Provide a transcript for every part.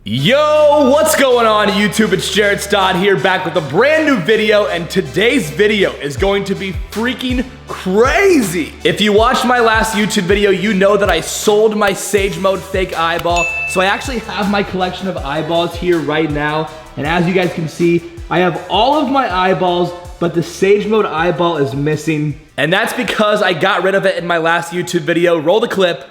Yo, what's going on YouTube? It's Jarrett Stod here, back with a brand new video, and today's video is going to be freaking crazy. If you watched my last YouTube video, you know that I sold my Sage Mode fake eyeball. So I actually have my collection of eyeballs here right now, and as you guys can see, I have all of my eyeballs, but the Sage Mode eyeball is missing. And that's because I got rid of it in my last YouTube video. Roll the clip.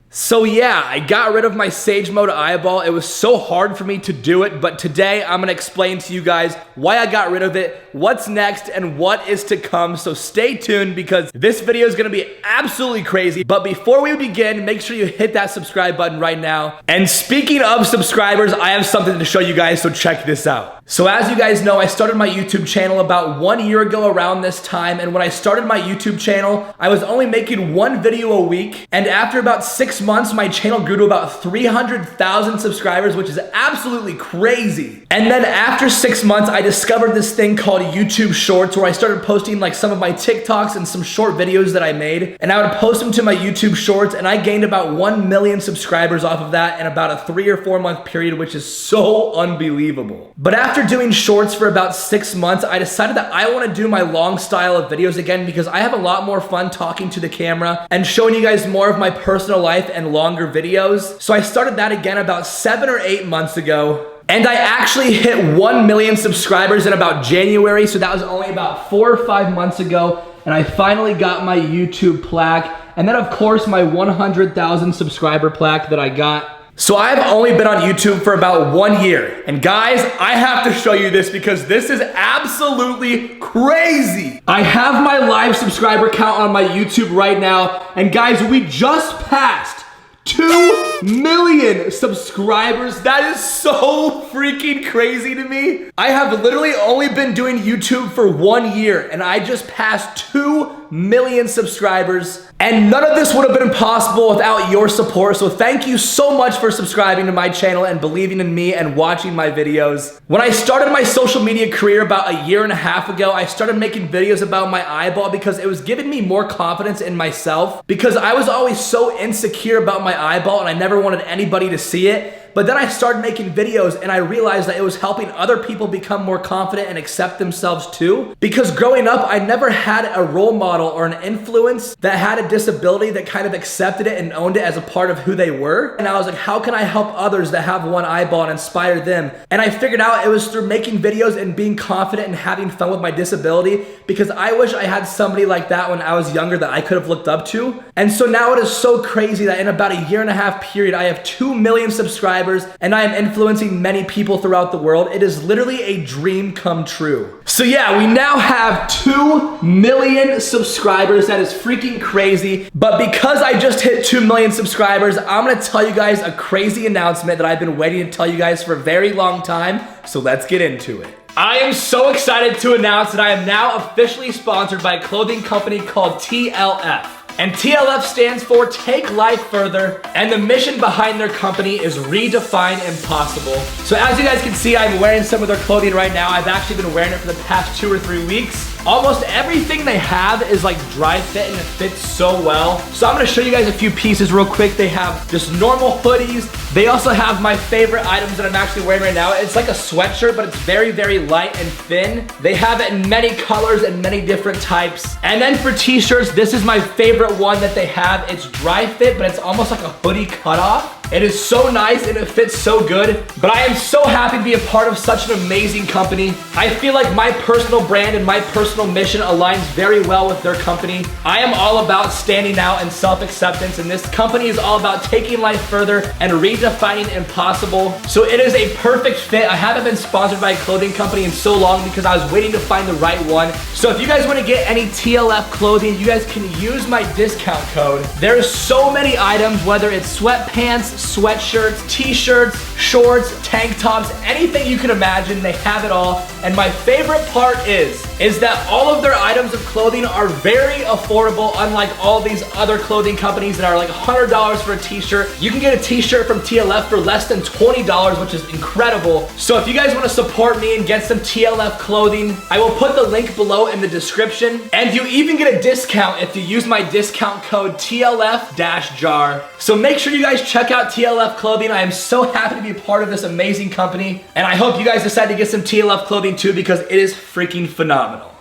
So yeah, I got rid of my Sage Mode eyeball. It was so hard for me to do it, but today I'm gonna explain to you guys why I got rid of it, what's next, and what is to come. So stay tuned because this video is gonna be absolutely crazy. But before we begin, make sure you hit that subscribe button right now. And speaking of subscribers, I have something to show you guys, so check this out. So as you guys know, I started my YouTube channel about 1 year ago around this time, and when I started my YouTube channel, I was only making one video a week, and after about 6 months, my channel grew to about 300,000 subscribers, which is absolutely crazy. And then after 6 months, I discovered this thing called YouTube Shorts, where I started posting like some of my TikToks and some short videos that I made, and I would post them to my YouTube Shorts, and I gained about 1 million subscribers off of that in about a 3 or 4 month period, which is so unbelievable. But after doing shorts for about 6 months, I decided that I want to do my long style of videos again because I have a lot more fun talking to the camera and showing you guys more of my personal life and longer videos. So I started that again about 7 or 8 months ago. And I actually hit 1 million subscribers in about January, so that was only about 4 or 5 months ago. And I finally got my YouTube plaque. And then of course my 100,000 subscriber plaque that I got. So I've only been on YouTube for about 1 year. And guys, I have to show you this because this is absolutely crazy. I have my live subscriber count on my YouTube right now. And guys, we just passed 2 million subscribers. That is so freaking crazy to me. I have literally only been doing YouTube for 1 year and I just passed 2 million subscribers. And none of this would have been possible without your support. So thank you so much for subscribing to my channel and believing in me and watching my videos. When I started my social media career about 1.5 years ago, I started making videos about my eyeball because it was giving me more confidence in myself because I was always so insecure about my eyeball and I never wanted anybody to see it. But then I started making videos and I realized that it was helping other people become more confident and accept themselves too. Because growing up, I never had a role model or an influence that had a disability that kind of accepted it and owned it as a part of who they were. And I was like, how can I help others that have one eyeball and inspire them? And I figured out it was through making videos and being confident and having fun with my disability because I wish I had somebody like that when I was younger that I could have looked up to. And so now it is so crazy that in about 1.5 year period, I have 2 million subscribers and I am influencing many people throughout the world. It is literally a dream come true. So yeah, we now have 2 million subscribers. That is freaking crazy. But because I just hit 2 million subscribers, I'm gonna tell you guys a crazy announcement that I've been waiting to tell you guys for a very long time. So let's get into it. I am so excited to announce that I am now officially sponsored by a clothing company called TLF. And TLF stands for Take Life Further, and the mission behind their company is redefine impossible. So as you guys can see, I'm wearing some of their clothing right now. I've actually been wearing it for the past 2 or 3 weeks. Almost everything they have is like dry fit and it fits so well. So I'm gonna show you guys a few pieces real quick. They have just normal hoodies. They also have my favorite items that I'm actually wearing right now. It's like a sweatshirt, but it's very, very light and thin. They have it in many colors and many different types. And then for t-shirts, this is my favorite one that they have. It's dry fit, but it's almost like a hoodie cutoff. It is so nice and it fits so good, but I am so happy to be a part of such an amazing company. I feel like my personal brand and my personal mission aligns very well with their company. I am all about standing out and self-acceptance, and this company is all about taking life further and redefining impossible. So it is a perfect fit. I haven't been sponsored by a clothing company in so long because I was waiting to find the right one. So if you guys want to get any TLF clothing, you guys can use my discount code. There's so many items, whether it's sweatpants, sweatshirts, t-shirts, shorts, tank tops, anything you can imagine, they have it all. And my favorite part is that all of their items of clothing are very affordable, unlike all these other clothing companies that are like $100 for a t-shirt. You can get a t-shirt from TLF for less than $20, which is incredible. So if you guys want to support me and get some TLF clothing, I will put the link below in the description. And you even get a discount if you use my discount code TLF-JAR. So make sure you guys check out TLF clothing. I am so happy to be a part of this amazing company. And I hope you guys decide to get some TLF clothing too, because it is freaking phenomenal.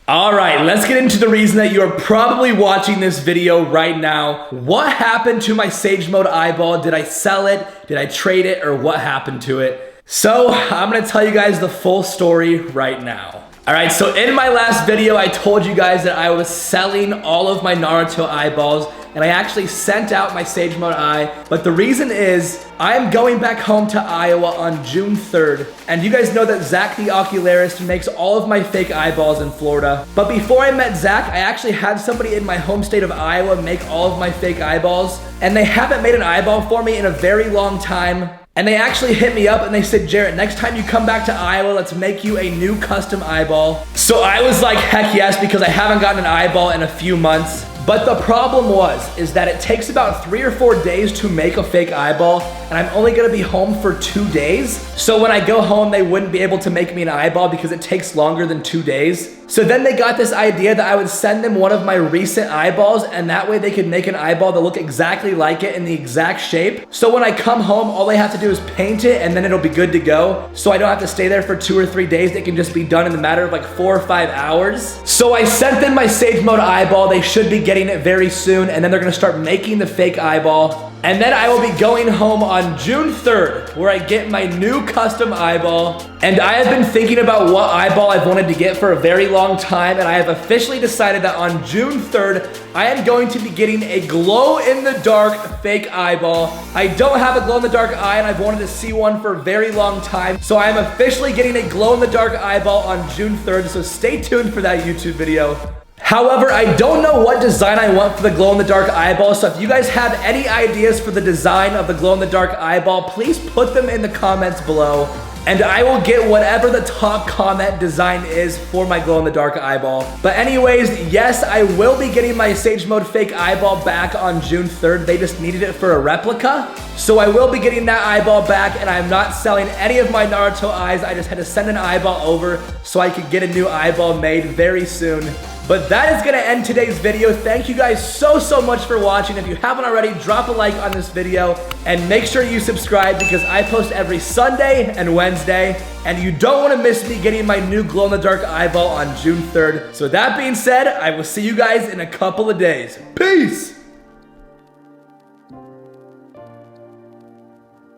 All right, let's get into the reason that you are probably watching this video right now. What happened to my Sage Mode eyeball? Did I sell it? Did I trade it? Or what happened to it? So I'm gonna tell you guys the full story right now. All right, so in my last video, I told you guys that I was selling all of my Naruto eyeballs, and I actually sent out my Sage Mode eye. But the reason is, I am going back home to Iowa on June 3rd. And you guys know that Zach the Ocularist makes all of my fake eyeballs in Florida. But before I met Zach, I actually had somebody in my home state of Iowa make all of my fake eyeballs. And they haven't made an eyeball for me in a very long time. And they actually hit me up and they said, Jarrett, next time you come back to Iowa, let's make you a new custom eyeball. So I was like, heck yes, because I haven't gotten an eyeball in a few months. But the problem is that it takes about 3 or 4 days to make a fake eyeball, and I'm only gonna be home for 2 days. So when I go home, they wouldn't be able to make me an eyeball because it takes longer than 2 days. So then they got this idea that I would send them one of my recent eyeballs, and that way they could make an eyeball that look exactly like it in the exact shape. So when I come home, all they have to do is paint it and then it'll be good to go. So I don't have to stay there for 2 or 3 days. It can just be done in the matter of like 4 or 5 hours. So I sent them my Sage Mode eyeball. They should be getting it very soon, and then they're gonna start making the fake eyeball. And then I will be going home on June 3rd, where I get my new custom eyeball. And I have been thinking about what eyeball I've wanted to get for a very long time, and I have officially decided that on June 3rd, I am going to be getting a glow-in-the-dark fake eyeball. I don't have a glow-in-the-dark eye, and I've wanted to see one for a very long time. So I am officially getting a glow-in-the-dark eyeball on June 3rd, so stay tuned for that YouTube video. However, I don't know what design I want for the glow-in-the-dark eyeball, so if you guys have any ideas for the design of the glow-in-the-dark eyeball, please put them in the comments below, and I will get whatever the top comment design is for my glow-in-the-dark eyeball. But anyways, yes, I will be getting my Sage Mode fake eyeball back on June 3rd. They just needed it for a replica. So I will be getting that eyeball back, and I'm not selling any of my Naruto eyes. I just had to send an eyeball over so I could get a new eyeball made very soon. But that is gonna end today's video. Thank you guys so much for watching. If you haven't already, drop a like on this video and make sure you subscribe because I post every Sunday and Wednesday, and you don't wanna miss me getting my new glow-in-the-dark eyeball on June 3rd. So with that being said, I will see you guys in a couple of days. Peace!